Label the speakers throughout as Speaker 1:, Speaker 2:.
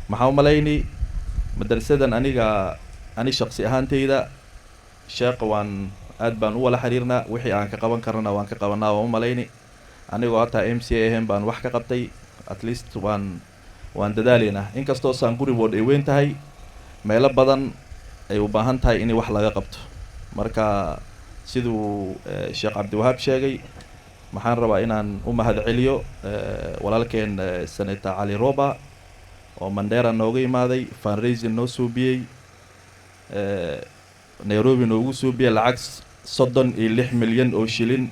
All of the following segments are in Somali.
Speaker 1: maxaa u malaynay madrasadan ani shaqsi ahaantayda sheekha waan aad baan u wala xiriirnaa wixii aan ka qaban karana waan ka qabanaa waan u malaynay anigoo hataa MCA ahayn baan wax ka qabtay at least waan dadaalaynaa inkastoo Sanguri ward ay weyn tahay meelo badan ay u baahan tahay in wax laga qabto marka siduu Sheekh Cabdiwahaab sheegay maxaan rabaa inaan u mahadceliyo walaalkeen Senator Ali Roba oo Mandera nooga imaaday fundraising noo suubiyay Nairobi noogu suubiyay lacag 36 milyan oo shilin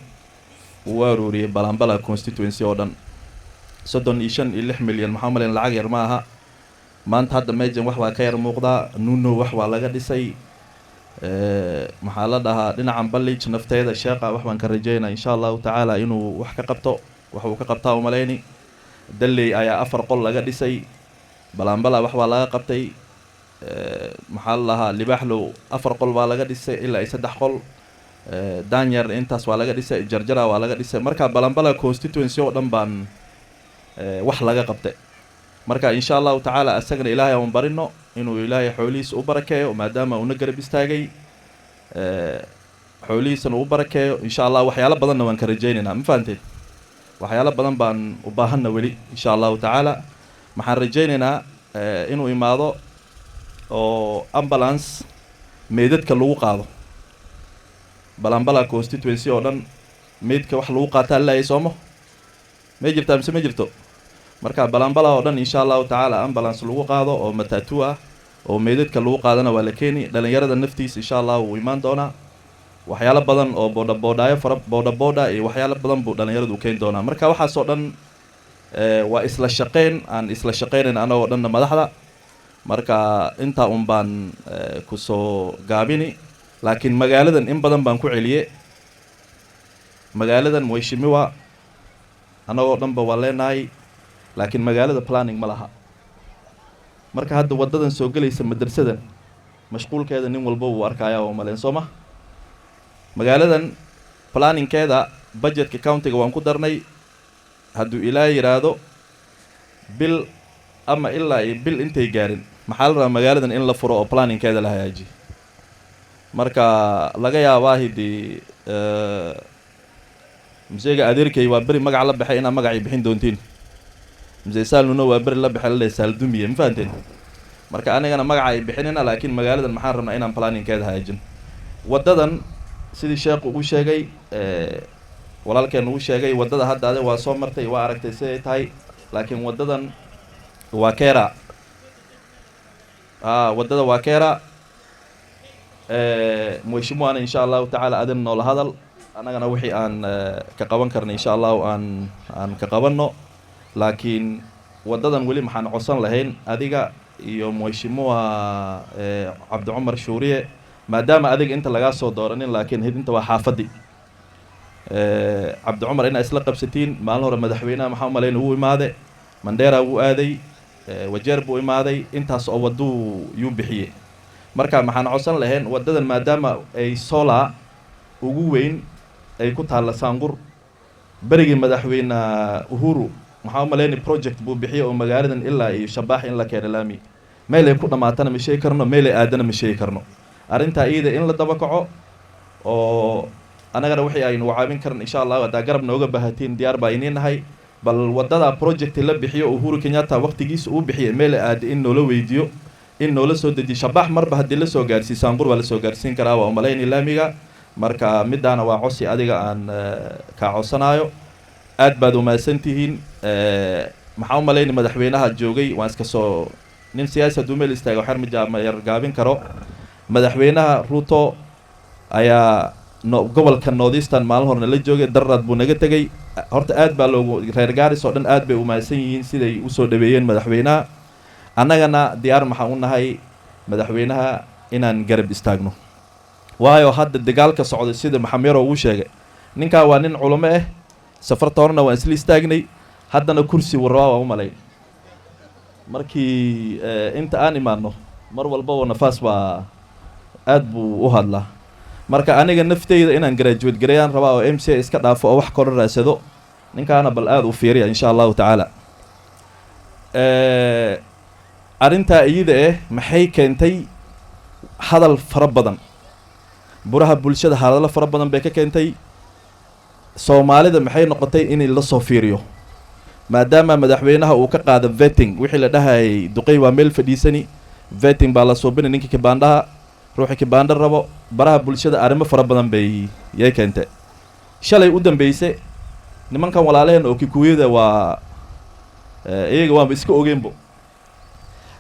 Speaker 1: uu aruuriyay Balambala constituency oo dhan 36 milyan maxaa malayn lacag yar ma aha maanta hadda meejan wax baa ka yar muuqdaa nuno wax waa laga dhisay maxaa la dhahaa dhinacan Ballage nafteeda sheekha wax baan ka rajeynaa insha Allah taala inuu wax ka qabto wax uu ka qabtaa u malayni Dalley ayaa 4 qol laga dhisay Balambala wax baa laga qabtay maxaa la dhahaa Libaxlo 4 qol baa laga dhisay ilaa 3 qol Danyar intaas waa laga dhisay Jarjara waa laga dhisay marka Balambala constituency oo dhan baan wax laga qabtay marka insha Allah taala asagana Ilaahay aan barino inuu Ilaahay xoolihiisa u barakeeyo maadaama uu na garab istaagay xoolihiisana u barakeeyo insha Allah waxyaalo badan waan ka rajeynaynaa ma fahanteen waxyaalo badan baan u baahanna wali insha Allah taala maxaan rajeynaynaa inuu imaado oo ambulance meedadka lagu qaado Balambala constituency oo dhan meedka wax lagu qaataa la soomo ma jirtaa mise ma jirto marka Balambala oo dhan insha Allah taala ambulance lagu qaado oo matatu ah oo meedadka lagu qaadana waa la keeni dhalinyarada naftiisa insha Allah uu imaan doona waxyaalo badan oo boda iyo waxyaalo badan buu dhalinyaradu u keen doona marka waxa soo dhan waa isla shaqeyn anagoo dhan madaxda marka inta baan ku soo gaabini laakiin magaaladan in badan baan ku celiyay magaaladan Mheshimiwa anagoo dhan ba waa leenahay laakiin magaalada planning ma laha marka hadda wadadan soo galaysa madrasadan mashquulkeeda nin walba uu arkaya oo maleen Sooma magaaladan planningkeeda budgetka county-ga waan ku darnay hadduu Ilaahay yiraahdo bil ama ilaa bil intay gaarin maxaa la rabaa magaaladan in la furo oo planningkeeda la hagaajiyo marka laga yaabaa hidii mseega adeerkay waa bari magac la baxay inaa magacii bixin doontiin mseesaaluna waa bari la baxay la saaldumiye ma fahanteen marka anigana magac ay bixinina laakiin magaaladan maxaan rabnaa inaan planningkeeda hagaajin wadadan sidii sheekhu uu sheegay walaalkeen uu sheegay wadada hadda waa soo martay waa aragtay sidee tahay laakiin wadadan waa keera wadada waa keera Mheshimiwa insha Allah taala adan noo la hadal anagana wixii aan ka qaban karnay insha Allah aan ka qabanno laakiin wadadan wali maxaan codsan lahayn adiga iyo Mheshimiwa Cabdi Umar Shuuriye maadaama adiga inta laga soo dooranin laakiin inta waa xaafadi Cabdi Umar ina isla qabsatiin maalin hore madaxweynaha maxaa malayn uu imaade Mandera uu aaday wajeer buu imaaday intaas oo waduu yuu bixiyay marka maxaan codsan lahayn wadadan maadaama ay sola ugu weyn ay ku taala Sangur barigi madaxweyne Uhuru maxaa malayn project buu bixiyay oo magaaladan ilaa iyo Shabax in la keenay laami meel ay ku dhamaatana ma sheey karno meel ay aadana ma sheey karno arinta iyada in la daba kaco oo anagana wixii aynu caawin karno insha Allah wada garab nooga baahatiin diyaar baa ineenahay bal wadada project la bixiyo Uhuru Kenyatta waqtigiisa uu bixiyay meel aad in noola weydiyo in noola soo dejiyo Shabax marba hadii la soo gaarsiin Sangur wala soo gaarsiin karaa waa malayn laamiga marka midana waa cosi adiga aan ka codsanayo aad baad u maasantihiin maxaa malayn madaxweynaha joogay waan iska soo nin siyaasad u meel istaago xar ma yar gaabin karo madaxweynaha Ruto ayaa gobolka Northeastern maalin horna la joogay darrad buu naga tagay horta aad baa loogu reer Gaaris oo dhan aad bay u maasan yihiin siday u soo dhaweeyeen madaxweynaha annagana diyaar maxaan u nahay madaxweynaha inaan garab istaagno waayo hadda dagaalka socday sida Maxamed uu sheegay ninka waa nin culimo ah safarta horna waan isla istaagnay haddana kursi warwaa u malay markii inta aan imaano mar walba oo nafaas baa aad buu u hadlaa marka aniga nafteyda inaan graduate gareeyaan rabaa oo MCA iska dhaafo oo wax kor raasado ninkaana bal aad u fiiriya insha Allah taala arrintaa iyada maxay keentay hadal fara badan buraha bulshada hadallo fara badan bay ka keentay soomaalida maxay noqotay in la soo fiiriyo maadaama madaxweynaha uu ka qaado vetting wixii la dhahayay duqey waa meel fadhiisani vetting baa la soobinay ninkii kibaandhaha ruuxii kibaandha rabo baraha bulshada arrimo fara badan bay yay keentay shalay u dambeysay nimankan walaalaheen oo kikuuyada waa iyaga waanba iska ogeenbo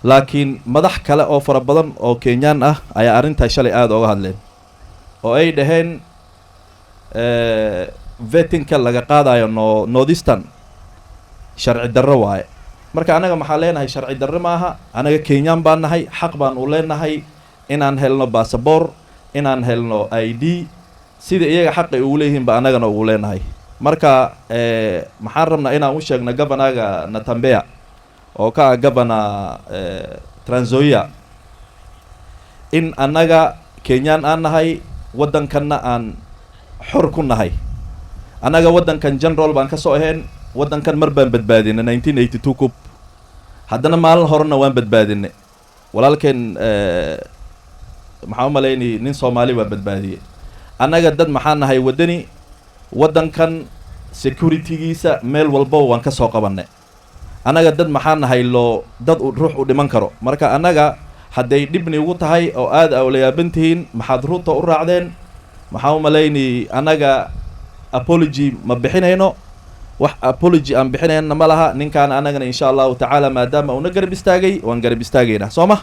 Speaker 1: laakiin madax kale oo fara badan oo kenyaan ah ayaa arrintaa shalay aada oga hadleen oo ay dhaheen vettingka laga qaadayo northeastern sharci darro waaye marka annaga maxaa leenahay sharci darro maaha annaga kenyaan baan nahay xaq baan u leenahay inaan helno basaboor inaan helno ID sida iyaga xaqay ugu leeyihiin ba annagana ugu leenahay marka maxaan rabnaa inaan u sheegno governaga Natembeya oo ka ah governor Trans Nzoia in annaga kenyaan aan nahay waddankanna aan xor ku nahay annaga waddankan general baan ka soo ahayn waddankan mar baan badbaadinay 1982 kub haddana maalin horena waan badbaadinay walaalkeen maxaa u malaynay nin Soomaali waa badbaadiyay annaga dad maxaan nahay waddani waddankan securitygiisa meel walba waan ka soo qabanay annaga dad maxaan nahay dad ruux u dhiman karo marka annaga hadday dhibni ugu tahay oo aad awlayaaban tihiin maxaad ruuta u raacdeen maxaa u malaynay annaga apology ma bixinayno wax apology aan bixinayna ma laha ninkaan annagana insha allahu tacaala maadaama una garab istaagay waan garab istaagaynaa soo ma